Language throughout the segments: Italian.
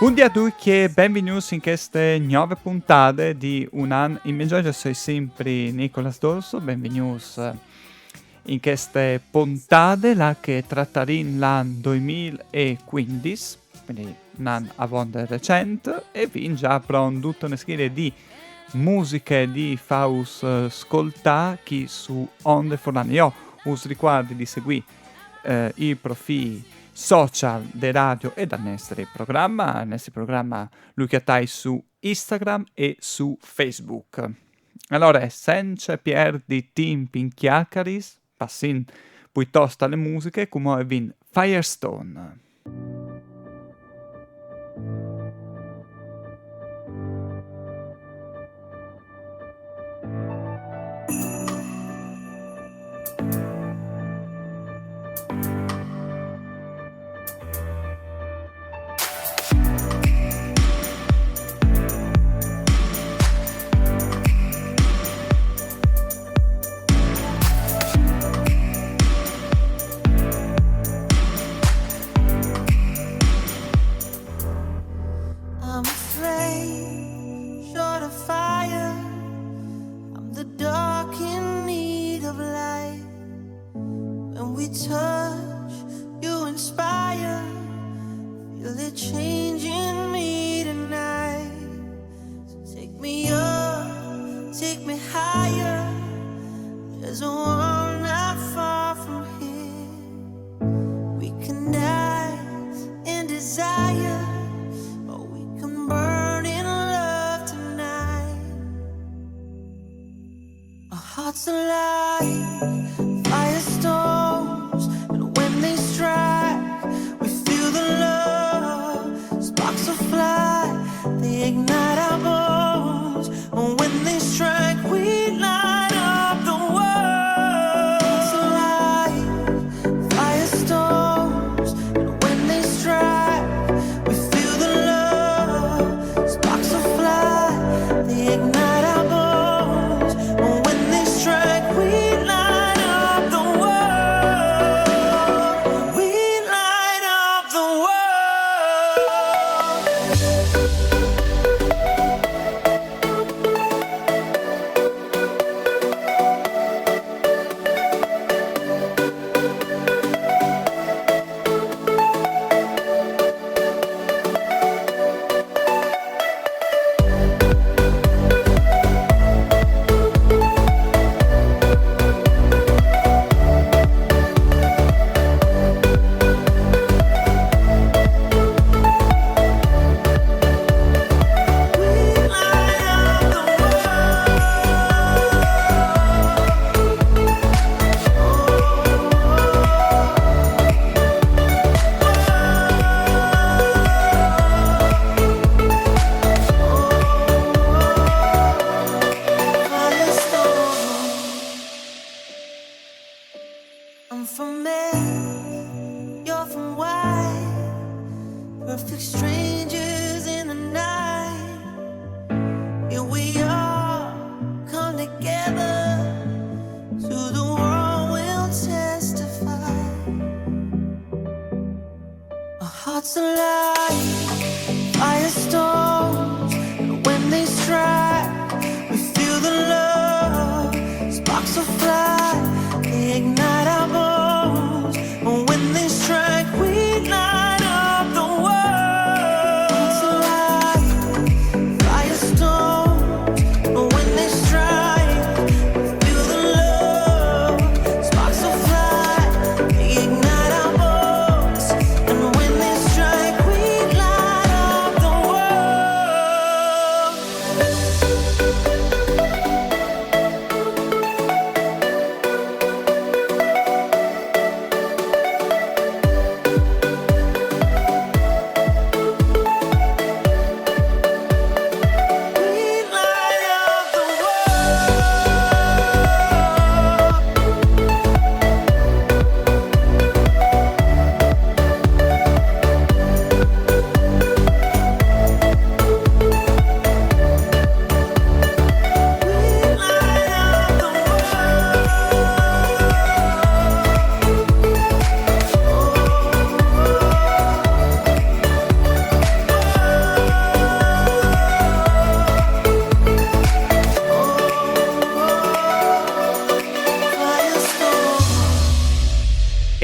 Buongiorno a tutti e benvenuti in queste nuove puntate di Un anno in Mezzogiorno. Sono sempre Nicolas Dorso, benvenuti in queste puntate là che tratteranno l'anno 2015, quindi un anno avanti recente, e vi già pronto tutta una serie di musiche di faus ascoltare chi su onde forlane. Io us ricordo di seguire i profili social de radio e dal nostro programma. Il nostro programma lo chiatai su Instagram e su Facebook. Allora, senza perdere tempo in chiacchiere, passin piuttosto alle musiche come vin Firestone.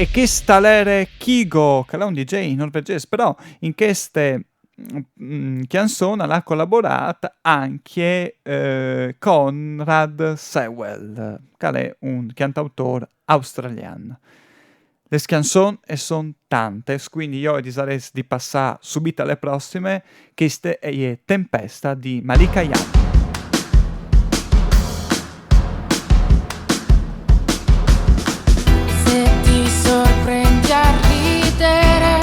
E che stallere Kygo, che è un DJ norvegese, però in queste canzoni ha collaborato anche Conrad Sewell, che è un cantautore australiano. Le canzoni sono tante, quindi io direi di passare subito alle prossime, che è Tempesta di Malika Yan. Sorprendi a ridere,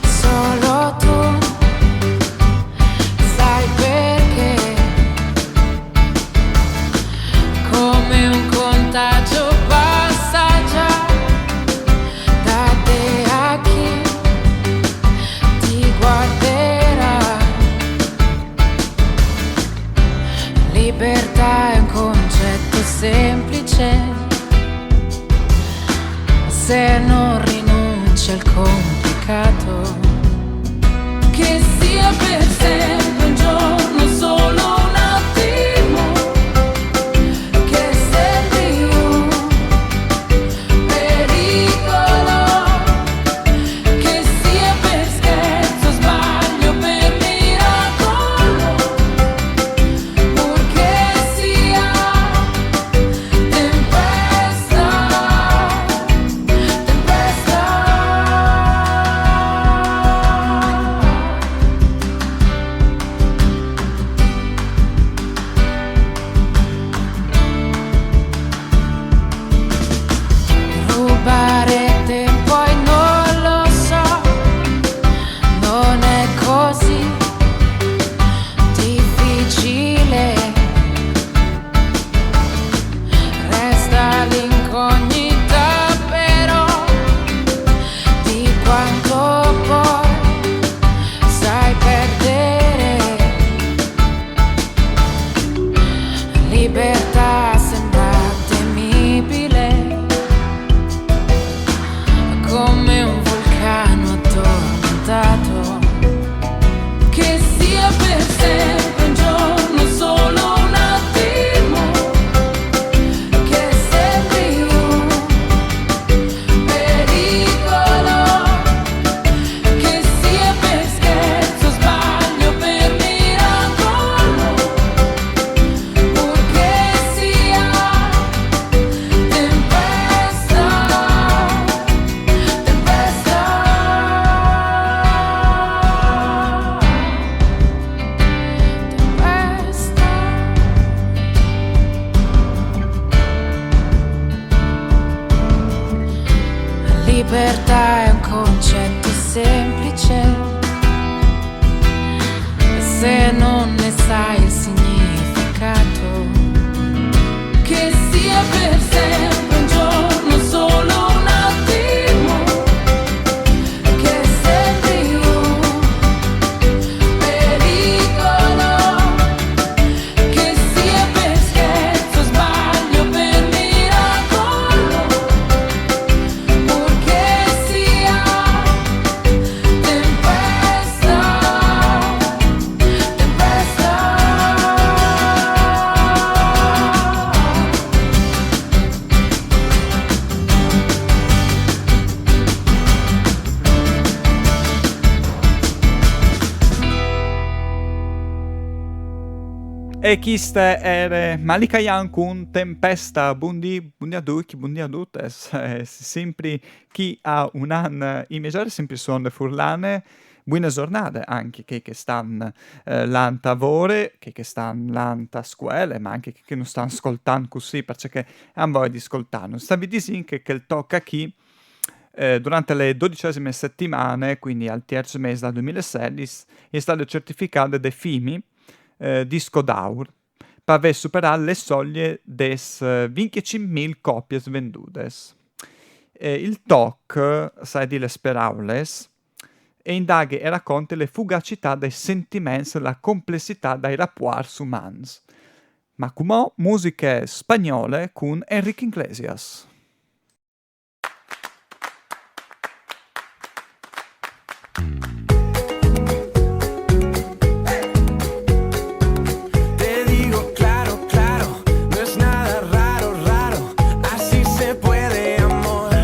solo tu sai perché, come un contagio passa già da te a chi ti guarderà. Libertà è un concetto semplice, se non rinunci al complicato, che sia per sempre un giorno, solo un attimo, che sembri un pericolo, che sia per scherzo, sbaglio, per miracolo, purché sia tempesta. Rubare tempo e non lo so, non è così difficile, resta l'incognita però di quanto poi sai perdere. Libertà sembra temibile, come un vulcano addormentato, che sia per sempre un giorno, solo un attimo, che sembri un pericolo, che sia per scherzo, sbaglio, per miracolo, purché sia tempesta. Libertà è un concetto semplice, se non ne sai il significato, che sia per sempre un giorno, solo un attimo, che sembri un pericolo, che sia per scherzo, sbaglio, per miracolo, purché sia tempesta, tempesta. E questa era Malika Yan con Tempesta, bundi a tutti, bundi a tutte, sempre chi ha un anno in maggiore sempre sono furlane, buone giornate anche che stanno l'anta a lavoro, che stanno l'anta a scuola, ma anche che non stanno ascoltando così, perché hanno voglia di ascoltare. Stavi dicendo che il tocca chi durante le 12esime settimane, quindi al terzo mese del 2016, è stato certificato dei FIMI disco d'oro per aver superato le soglie des 25.000 copie vendute. Il TOC, sai di le paraules, e indaga e racconta le fugacità dei sentimenti e la complessità dei rapporti umani. Ma come musiche spagnole con Enrique Iglesias. Claro, no es nada raro, así se puede, amor.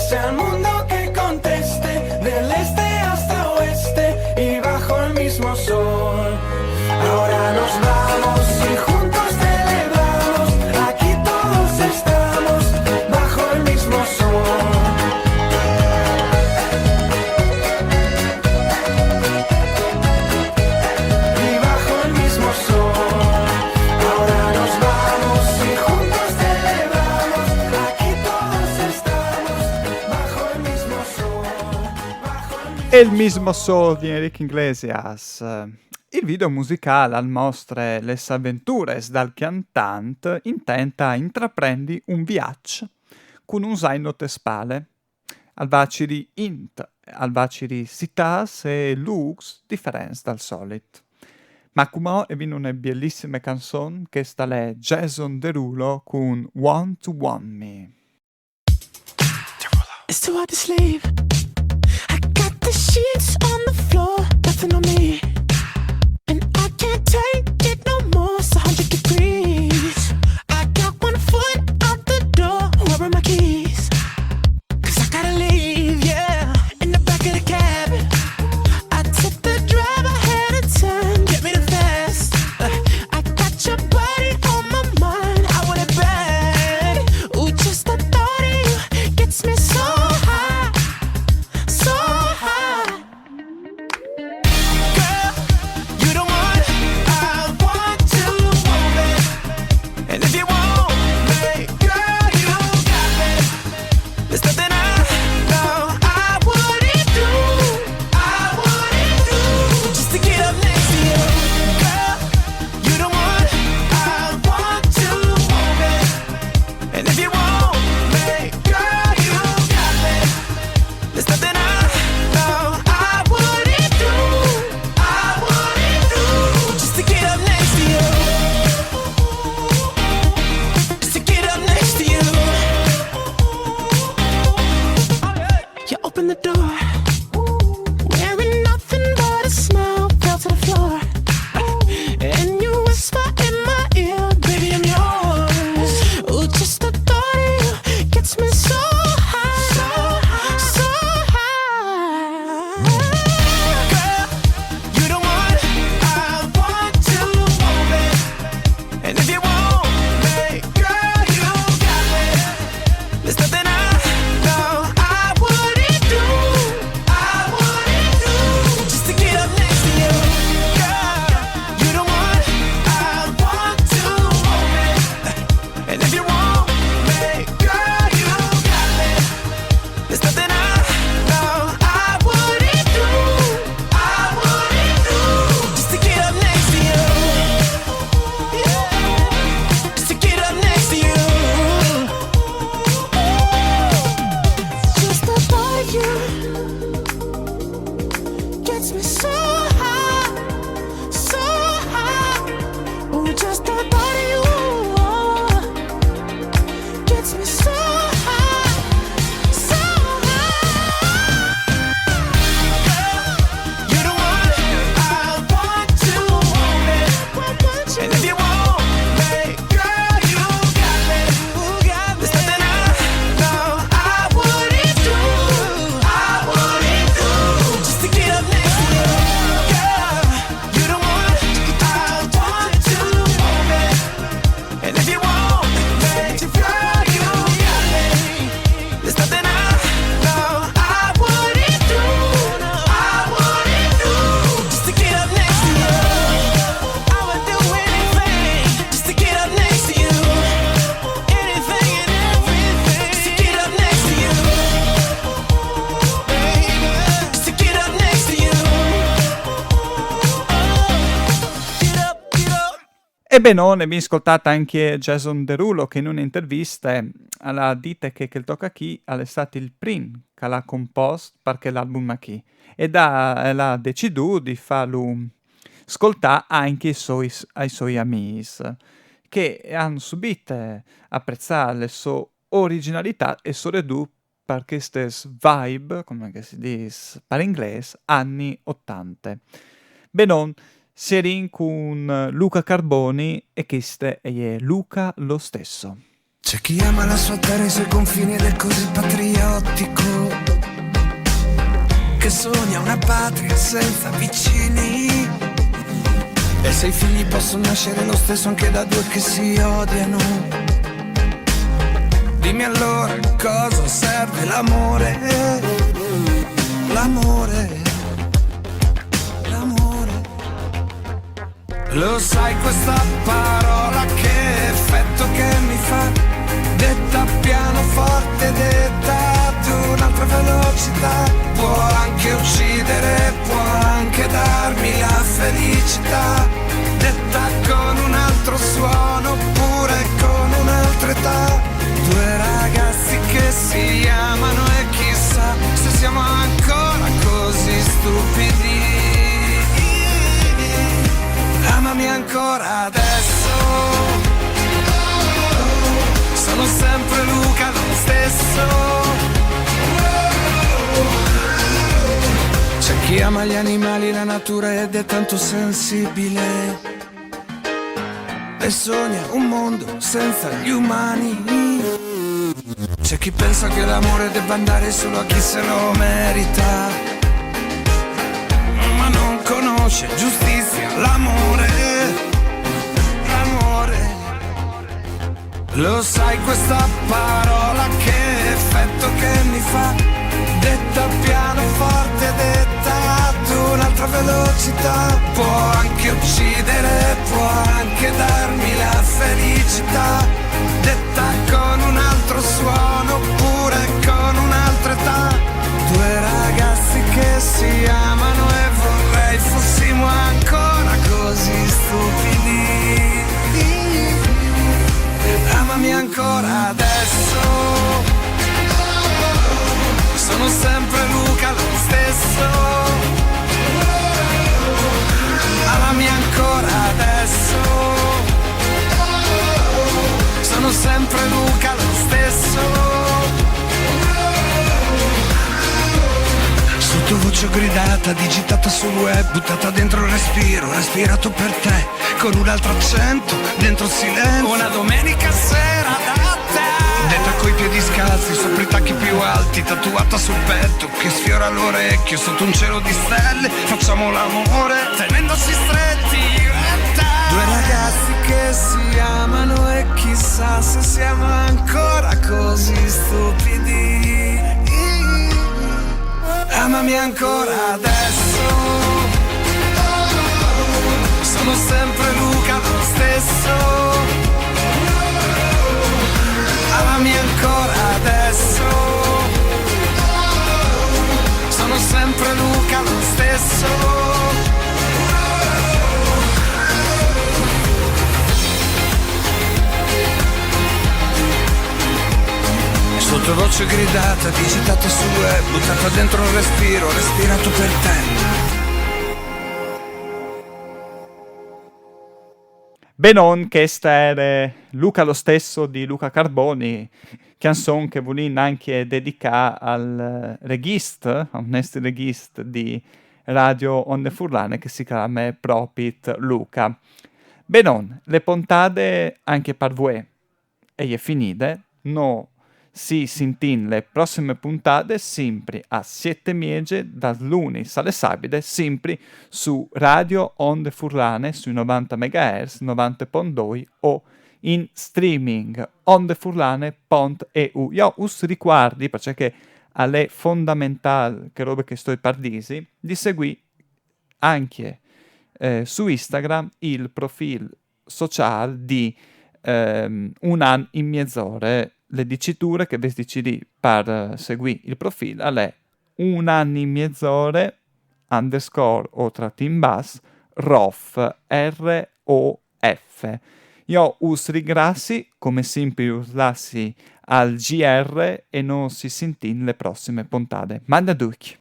pase al mundo que conteste, del este hasta oeste y bajo el mismo sol. Ahora nos vamos y juntos celebramos, aquí todos estamos bajo el mismo sol. Y bajo el mismo sol. Ahora nos vamos y juntos celebramos, aquí todos estamos bajo el mismo sol. Bajo el mismo E il mismo Soul di Enrique Iglesias. Il video musicale al mostra le avventure dal cantante intenta intraprendi un viaggio con un zaino te spale, al vaciri int, al vaciri citas e looks differenti dal solito. Ma come è una bellissima canzone che sta è Jason Derulo con Want to Want Me. It's too hard to sleep. I got the sheets on the floor, nothing on me. And I can't take it no more, it's 100 degrees. I got one foot out the door, where are my keys? 'Cause I gotta leave, yeah. In the back of the cab, I took the drive ahead of time, get me the fast. I got your body on my mind, I want it bad. Ooh, just the thought of you gets me so high, so high. Girl, you the one I want to move it. And if you want me, girl, you got me. There's nothing I know I wouldn't do, just to get up next to you. Girl, you the one I want to move it. And if you want me, girl, you got me. There's nothing I know I wouldn't do, just to get up next to you. Just to get up next to you. You open the door, wearing nothing but a smile, fell to the floor. And you whisper in my ear, baby, I'm yours. Ooh, just the thought of you gets me so high, so high. Girl, you the one I want to move it. And if you want me, girl, you got me. There's nothing I know I wouldn't do, just to get up next to you. Girl, you the one I want to move it. And if you want me, girl, you got me. There's nothing I know I wouldn't do, just to get up next to you. Yeah, just to get up next to you. Just the thought of you gets me so high, so high. Oh, just the thought of you gets me so high, so high. You're the one I want to move it. And if you want me, girl, you got me. There's nothing I know I wouldn't do, just to get up next to you. Girl, you're the one I want to move it. And if you want me, girl, you got me. There's nothing I know I wouldn't do, just to get up next to you. I would do anything just to get up next to you. Anything and everything just to get up next to you. Baby, just to get up next to you. Get up, get up. E benone, mi ascoltate anche Jason Derulo che in un'intervista ha detto che il tocca chi è stato il primo che l'ha composto perché l'album a chi ed ha deciso di farlo ascoltare anche ai suoi amici che hanno subito apprezzare le sue originalità e soprattutto per queste vibe, come che si dice per inglese, anni 80. Benon, Serin con Luca Carboni e questo è Luca lo stesso. C'è chi ama la sua terra e i suoi confini ed è così patriottico, che sogna una patria senza vicini. E se i figli possono nascere lo stesso anche da due che si odiano, dimmi allora cosa serve l'amore, l'amore, l'amore. Lo sai questa parola che effetto che mi fa? Detta pianoforte, detta ad un'altra velocità. Può anche uccidere, può anche darmi la felicità. Detta con un altro suono, oppure con un'altra età. Due ragazzi che si amano e chissà se siamo ancora così stupidi. Amami ancora adesso. Sono sempre Luca lo stesso. C'è chi ama gli animali, la natura ed è tanto sensibile e sogna un mondo senza gli umani. C'è chi pensa che l'amore debba andare solo a chi se lo merita, ma non conosce giustizia, l'amore, l'amore. Lo sai questa parola che effetto che mi fa? Detta pianoforte, detta ad un'altra velocità. Può anche uccidere, può anche darmi la felicità. Detta con un altro suono, oppure con un'altra età. Due ragazzi che si amano e vorrei fossimo ancora così stupidi. Amami ancora adesso. Sono sempre Luca lo stesso. Amami ancora adesso. Sono sempre Luca lo stesso. Sottovoce gridata, digitata sul web, buttata dentro il respiro, respirato per te, con un altro accento, dentro il silenzio. Una domenica sera da te, detta coi piedi scalzi, sopra i tacchi più alti, tatuata sul petto, che sfiora l'orecchio, sotto un cielo di stelle, facciamo l'amore, tenendosi stretti io e te. Due ragazzi che si amano e chissà se siamo ancora così stupidi. Amami ancora adesso. Sono sempre Luca lo stesso. Amami ancora adesso. Sono sempre Luca lo stesso. Sottovoce gridata, digitata sul web, buttata dentro il respiro, respirato per te. Benon, questa era Luca lo stesso di Luca Carboni, canzone che voleva anche dedicare al regista, a un ex regista di Radio Onde Furlane che si chiama Propit Luca. Benon, le puntate anche per voi e è finite, no. Si sentin le prossime puntate sempre a 7 miege dal lunedì alle sabide, sempre su Radio Onde Furlane sui 90 MHz, 90.2 o in streaming ondefurlane.eu. Io us ricordi, perché è fondamentale che roba che sto pardisi, di seguire anche su Instagram il profilo sociale di Un anno in mezz'ora. Le diciture che decidi per seguire il profilo è un anno in mezz'ora underscore o trattin bas ROF ROF. Io us ringrazio come sempre uslassi al GR e non si sentin le prossime puntate. Manda duc!